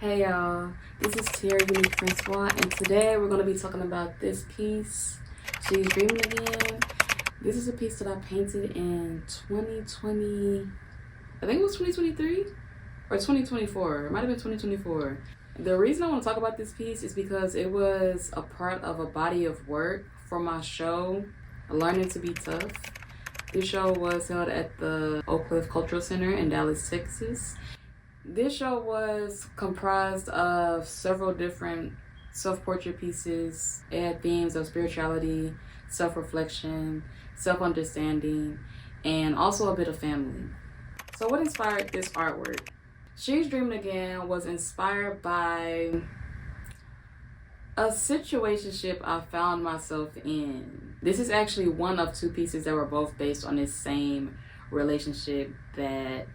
Hey y'all, this is Tiara, Francois, and today we're going to be talking about this piece, She's Dreaming Again. This is a piece that I painted in 2020, I think it was 2023 or 2024, it might have been 2024. The reason I want to talk about this piece is because it was a part of a body of work for my show, Learning to Be Tough. This show was held at the Oak Cliff Cultural Center in Dallas, Texas. This show was comprised of several different self-portrait pieces. It had themes of spirituality, self-reflection, self-understanding, and also a bit of family. So what inspired this artwork? She's Dreaming Again was inspired by a situationship I found myself in. This is actually one of two pieces that were both based on this same relationship that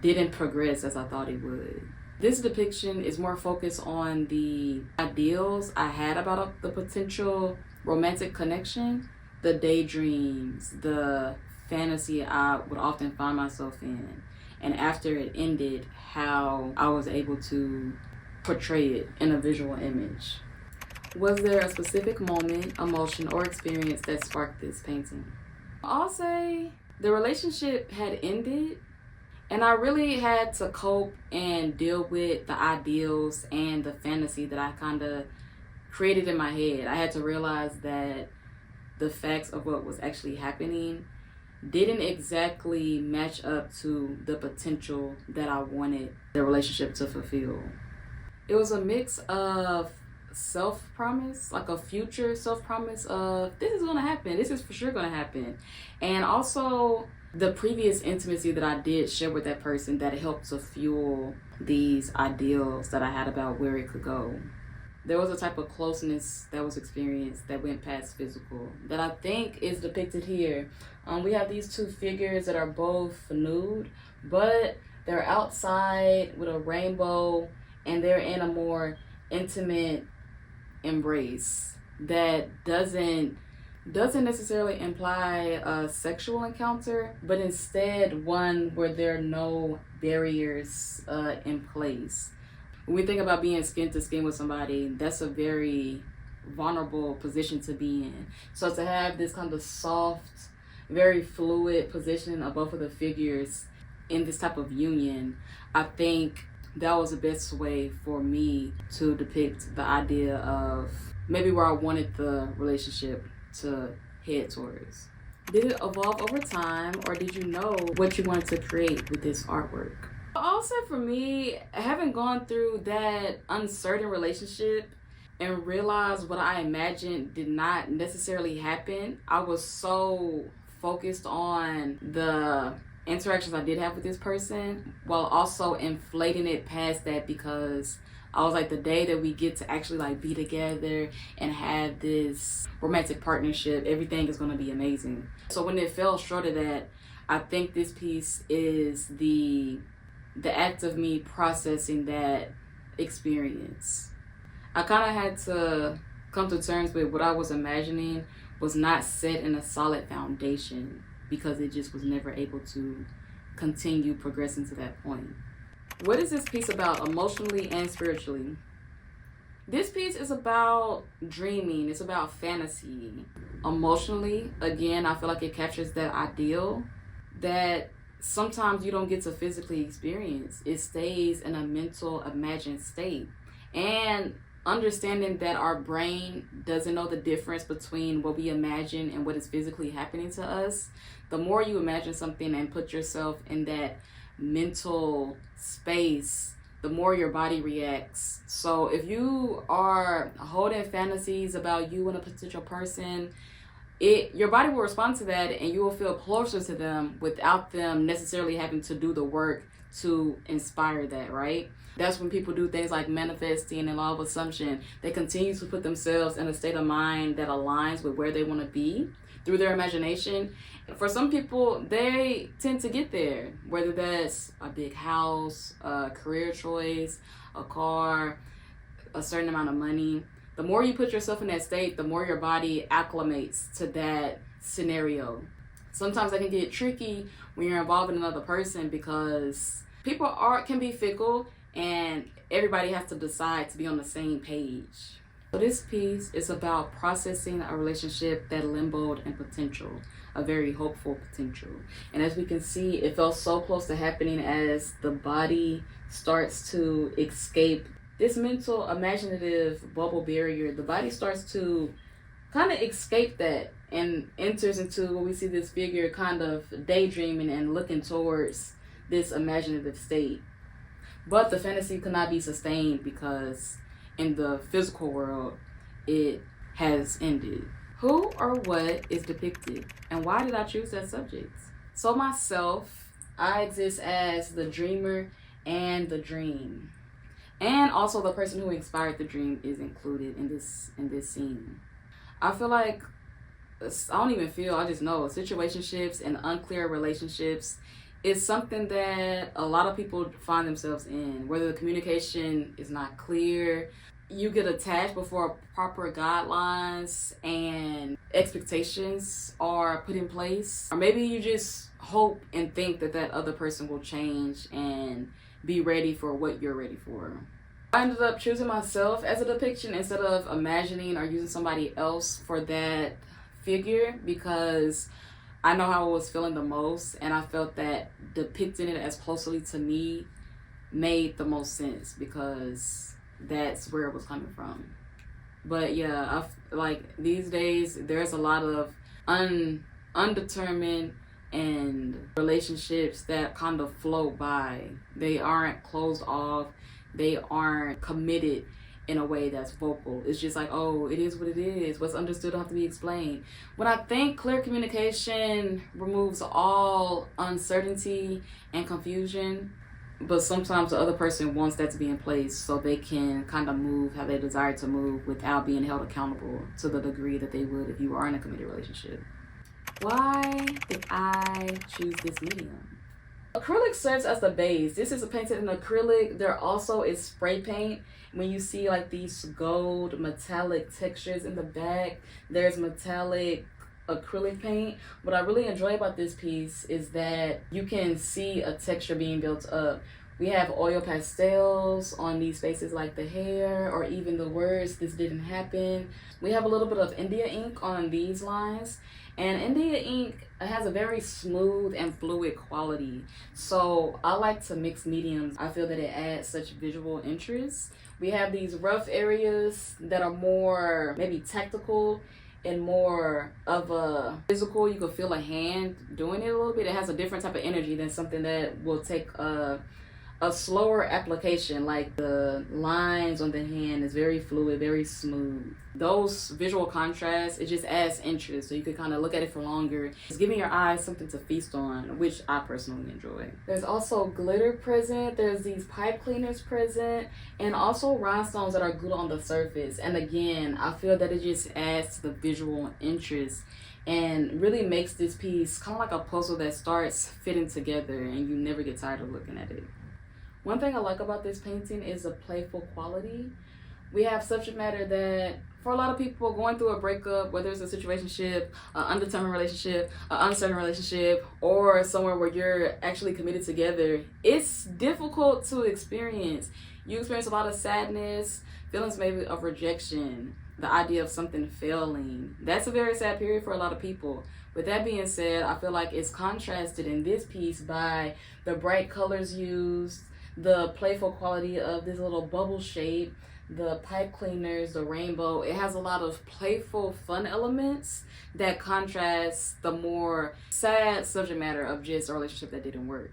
didn't progress as I thought it would. This depiction is more focused on the ideals I had about the potential romantic connection, the daydreams, the fantasy I would often find myself in, and after it ended, how I was able to portray it in a visual image. Was there a specific moment, emotion, or experience that sparked this painting? I'll say the relationship had ended, and I really had to cope and deal with the ideals and the fantasy that I kind of created in my head. I had to realize that the facts of what was actually happening didn't exactly match up to the potential that I wanted the relationship to fulfill. It was a mix of self-promise, like a future self-promise of this is going to happen, this is for sure going to happen, and also the previous intimacy that I did share with that person that helped to fuel these ideals that I had about where it could go. There was a type of closeness that was experienced that went past physical that I think is depicted here. We have these two figures that are both nude, but they're outside with a rainbow and they're in a more intimate embrace that doesn't necessarily imply a sexual encounter, but instead one where there are no barriers in place. When we think about being skin to skin with somebody, that's a very vulnerable position to be in. So to have this kind of soft, very fluid position of both of the figures in this type of union, I think that was the best way for me to depict the idea of maybe where I wanted the relationship to head towards. Did it evolve over time, or did you know what you wanted to create with this artwork? Also for me, having gone through that uncertain relationship and realized what I imagined did not necessarily happen, I was so focused on the interactions I did have with this person while also inflating it past that, because I was like, the day that we get to actually like be together and have this romantic partnership, everything is going to be amazing. So when it fell short of that, I think this piece is the act of me processing that experience. I kind of had to come to terms with what I was imagining was not set in a solid foundation, because it just was never able to continue progressing to that point. What is this piece about emotionally and spiritually? This piece is about dreaming. It's about fantasy. Emotionally, again, I feel like it captures that ideal that sometimes you don't get to physically experience. It stays in a mental, imagined state. And understanding that our brain doesn't know the difference between what we imagine and what is physically happening to us, the more you imagine something and put yourself in that mental space, the more your body reacts. So if you are holding fantasies about you and a potential person, your body will respond to that and you will feel closer to them without them necessarily having to do the work to inspire that, right? That's when people do things like manifesting and law of assumption. They continue to put themselves in a state of mind that aligns with where they want to be through their imagination. For some people, they tend to get there, whether that's a big house, a career choice, a car, a certain amount of money. The more you put yourself in that state, the more your body acclimates to that scenario. Sometimes that can get tricky when you're involved in another person, because people can be fickle and everybody has to decide to be on the same page. So this piece is about processing a relationship that limboed in potential, a very hopeful potential. And as we can see, it felt so close to happening as the body starts to escape this mental imaginative bubble barrier. The body starts to kind of escape that and enters into what we see this figure kind of daydreaming and looking towards this imaginative state. But the fantasy could not be sustained because in the physical world, it has ended. Who or what is depicted, and why did I choose that subject? So myself, I exist as the dreamer and the dream. And also the person who inspired the dream is included in this scene. I feel like, I don't even feel, I just know situationships and unclear relationships is something that a lot of people find themselves in, whether the communication is not clear, you get attached before proper guidelines and expectations are put in place, or maybe you just hope and think that that other person will change and be ready for what you're ready for. I ended up choosing myself as a depiction instead of imagining or using somebody else for that figure, because I know how I was feeling the most, and I felt that depicting it as closely to me made the most sense because that's where it was coming from. But yeah, like these days there's a lot of undetermined and relationships that kind of float by. They aren't closed off, they aren't committed in a way that's vocal. It's just like, oh, it is what it is. What's understood don't have to be explained. When I think clear communication removes all uncertainty and confusion, but sometimes the other person wants that to be in place so they can kind of move how they desire to move without being held accountable to the degree that they would if you are in a committed relationship. Why did I choose this medium? Acrylic serves as the base. This is painted in acrylic. There also is spray paint. When you see like these gold metallic textures in the back, there's metallic acrylic paint. What I really enjoy about this piece is that you can see a texture being built up. We have oil pastels on these spaces like the hair or even the words "this didn't happen." We have a little bit of India ink on these lines, and India ink has a very smooth and fluid quality. So I like to mix mediums. I feel that it adds such visual interest. We have these rough areas that are more maybe tactical and more of a physical. You can feel a hand doing it a little bit. It has a different type of energy than something that will take a slower application. Like the lines on the hand is very fluid, very smooth. Those visual contrasts, it just adds interest, so you can kind of look at it for longer. It's giving your eyes something to feast on, which I personally enjoy. There's also glitter present, there's these pipe cleaners present, and also rhinestones that are glued on the surface. And again, I feel that it just adds to the visual interest and really makes this piece kind of like a puzzle that starts fitting together and you never get tired of looking at it. One thing I like about this painting is the playful quality. We have subject matter that for a lot of people going through a breakup, whether it's a situationship, an undetermined relationship, an uncertain relationship, or somewhere where you're actually committed together, it's difficult to experience. You experience a lot of sadness, feelings maybe of rejection, the idea of something failing. That's a very sad period for a lot of people. With that being said, I feel like it's contrasted in this piece by the bright colors used, the playful quality of this little bubble shape, the pipe cleaners, the rainbow. It has a lot of playful, fun elements that contrast the more sad subject matter of just a relationship that didn't work.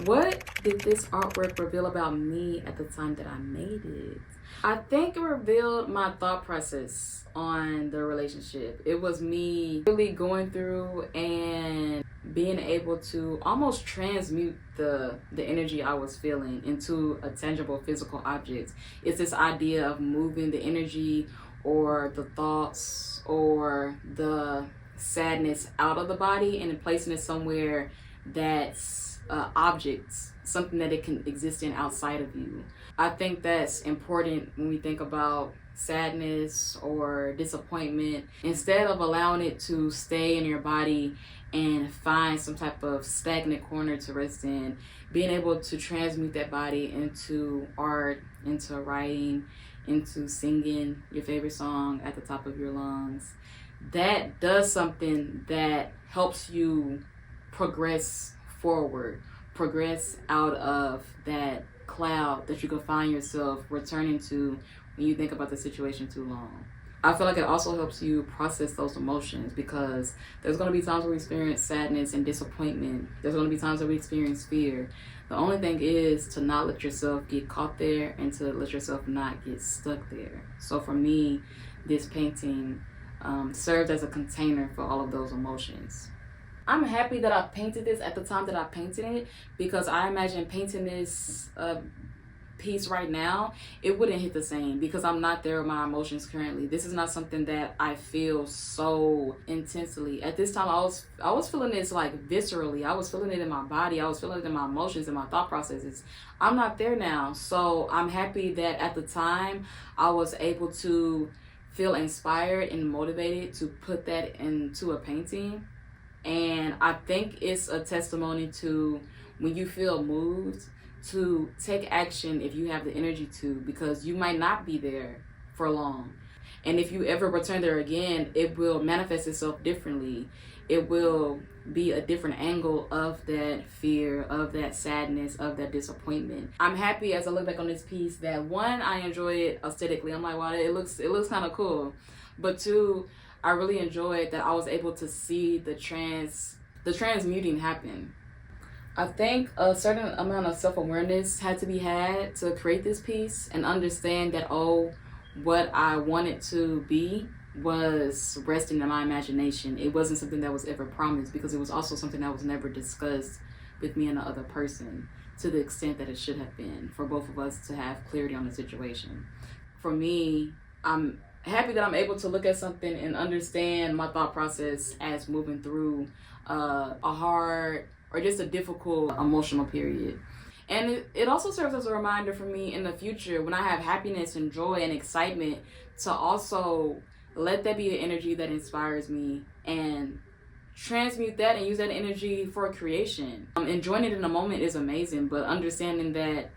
What did this artwork reveal about me at the time that I made it? I think it revealed my thought process on the relationship. It was me really going through and being able to almost transmute the energy I was feeling into a tangible physical object. It's this idea of moving the energy or the thoughts or the sadness out of the body and placing it somewhere that's objects, something that it can exist in outside of you. I think that's important when we think about sadness or disappointment, instead of allowing it to stay in your body and find some type of stagnant corner to rest in, being able to transmute that body into art, into writing, into singing your favorite song at the top of your lungs, that does something that helps you progress forward, progress out of that cloud that you can find yourself returning to when you think about the situation too long. I feel like it also helps you process those emotions, because there's going to be times where we experience sadness and disappointment. There's going to be times where we experience fear. The only thing is to not let yourself get caught there and to let yourself not get stuck there. So for me, this painting served as a container for all of those emotions. I'm happy that I painted this at the time that I painted it, because I imagine painting this piece right now, it wouldn't hit the same, because I'm not there with my emotions currently. This is not something that I feel so intensely. At this time, I was feeling this like viscerally. I was feeling it in my body. I was feeling it in my emotions and my thought processes. I'm not there now. So I'm happy that at the time I was able to feel inspired and motivated to put that into a painting. And I think it's a testimony to, when you feel moved, to take action if you have the energy to, because you might not be there for long. And if you ever return there again, it will manifest itself differently. It will be a different angle of that fear, of that sadness, of that disappointment. I'm happy as I look back on this piece that, one, I enjoy it aesthetically. I'm like, wow, it looks kind of cool. But two, I really enjoyed that I was able to see the transmuting happen. I think a certain amount of self-awareness had to be had to create this piece and understand that, what I wanted to be was resting in my imagination. It wasn't something that was ever promised, because it was also something that was never discussed with me and the other person to the extent that it should have been, for both of us to have clarity on the situation. For me, I'm happy that I'm able to look at something and understand my thought process as moving through a hard or just a difficult emotional period. And it also serves as a reminder for me in the future, when I have happiness and joy and excitement, to also let that be an energy that inspires me and transmute that and use that energy for creation. Enjoying it in the moment is amazing, but understanding that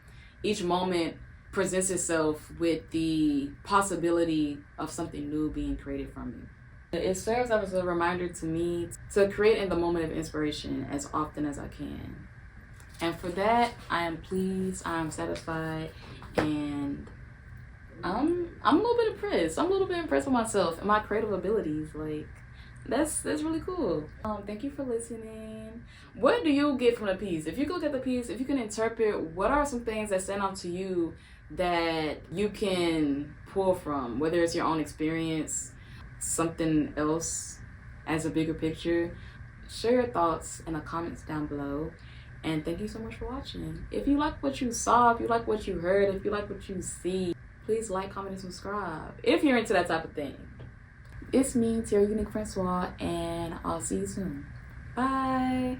each moment presents itself with the possibility of something new being created from you. It serves as a reminder to me to create in the moment of inspiration as often as I can. And for that, I am pleased, I am satisfied, and I'm a little bit impressed. I'm a little bit impressed with myself and my creative abilities. Like, that's really cool. Thank you for listening. What do you get from the piece? If you look at the piece, if you can interpret, what are some things that stand out to you that you can pull from, whether it's your own experience, something else as a bigger picture? Share your thoughts in the comments down below. And thank you so much for watching. If you like what you saw, if you like what you heard, if you like what you see, please like, comment, and subscribe if you're into that type of thing. It's me, Tiara Francois, and I'll see you soon. Bye.